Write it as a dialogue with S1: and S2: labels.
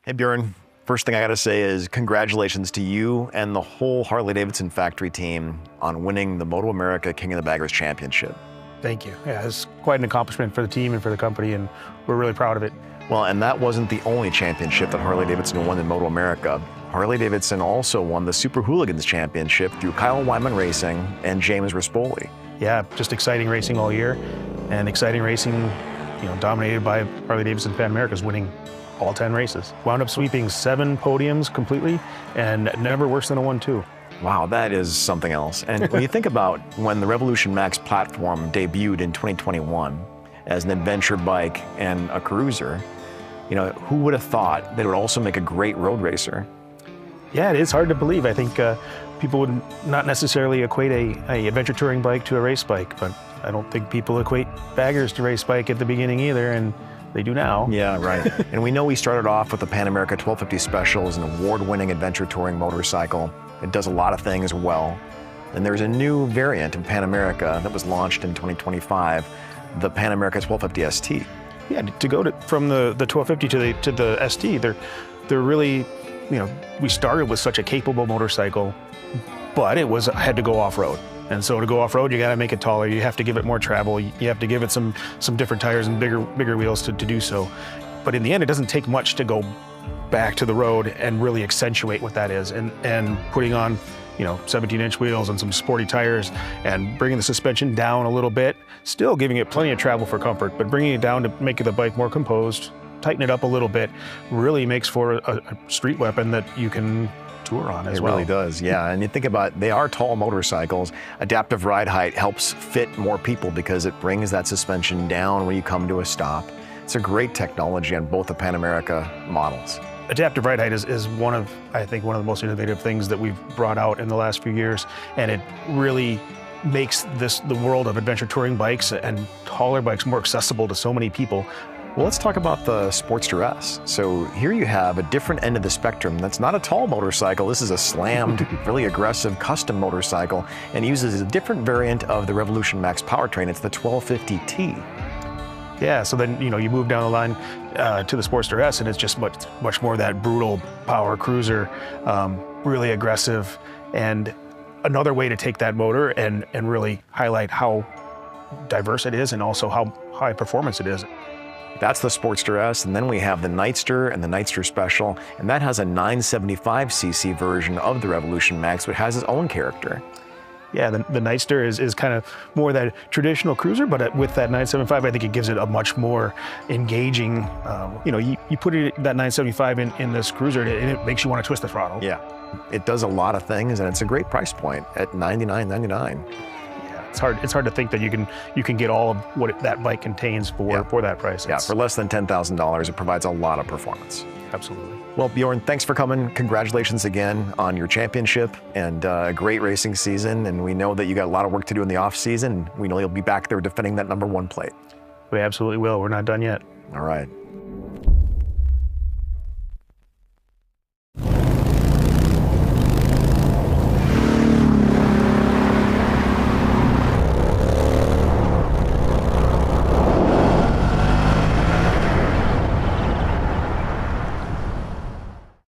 S1: Hey Bjorn, first thing I gotta say is congratulations to you and the whole Harley Davidson factory team on winning the Moto America King of the Baggers Championship.
S2: Thank you. Yeah, it's quite an accomplishment for the team and for the company, and we're really proud of it.
S1: Well, and that wasn't the only championship that Harley Davidson won in Moto America. Harley Davidson also won the Super Hooligans Championship through Kyle Wyman Racing and James Rispoli.
S2: Yeah, just exciting racing all year, and exciting racing, dominated by Harley Davidson Pan Americas, winning all 10 races. Wound up sweeping 7 podiums completely, and never worse than a 1-2.
S1: Wow, that is something else. And when you think about when the Revolution Max platform debuted in 2021 as an adventure bike and a cruiser, who would have thought that it would also make a great road racer?
S2: Yeah, it is hard to believe. I think people would not necessarily equate a adventure touring bike to a race bike, but I don't think people equate baggers to race bike at the beginning either, and they do now.
S1: Yeah, right. And we know we started off with the Pan America 1250 Special as an award-winning adventure touring motorcycle. It does a lot of things well. And there's a new variant of Pan America that was launched in 2025, the Pan America 1250 ST.
S2: Yeah, to go from the 1250 to the ST, they're really, we started with such a capable motorcycle, but had to go off-road. And so to go off-road, you got to make it taller. You have to give it more travel. You have to give it some different tires and bigger wheels to do so. But in the end, it doesn't take much to go back to the road and really accentuate what that is. And putting on, 17-inch wheels and some sporty tires and bringing the suspension down a little bit, still giving it plenty of travel for comfort, but bringing it down to make the bike more composed, tighten it up a little bit, really makes for a street weapon that you can tour on as well.
S1: It really does, yeah. And you think about, they are tall motorcycles. Adaptive ride height helps fit more people because it brings that suspension down when you come to a stop. It's a great technology on both the Pan America models.
S2: Adaptive ride height is I think one of the most innovative things that we've brought out in the last few years, and it really makes the world of adventure touring bikes and taller bikes more accessible to so many people.
S1: Well, let's talk about the Sportster S. So here you have a different end of the spectrum. That's not a tall motorcycle. This is a slammed, really aggressive custom motorcycle, and uses a different variant of the Revolution Max powertrain. It's the 1250T.
S2: Yeah, so then, you move down the line to the Sportster S, and it's just much more that brutal power cruiser, really aggressive, and another way to take that motor and really highlight how diverse it is and also how high performance it is.
S1: That's the Sportster S, and then we have the Nightster and the Nightster Special, and that has a 975cc version of the Revolution Max, but has its own character.
S2: Yeah, the Nightster is kind of more that traditional cruiser, but with that 975, I think it gives it a much more engaging, you put that 975 in this cruiser, and it makes you want to twist the throttle.
S1: Yeah, it does a lot of things, and it's a great price point at $99.99.
S2: Yeah, it's hard to think that you can get all of what that bike contains for that price.
S1: Yeah, for less than $10,000, it provides a lot of performance.
S2: Absolutely.
S1: Well, Bjorn, thanks for coming. Congratulations again on your championship and a great racing season. And we know that you got a lot of work to do in the off season. We know you'll be back there defending that #1 plate.
S2: We absolutely will. We're not done yet.
S1: All right.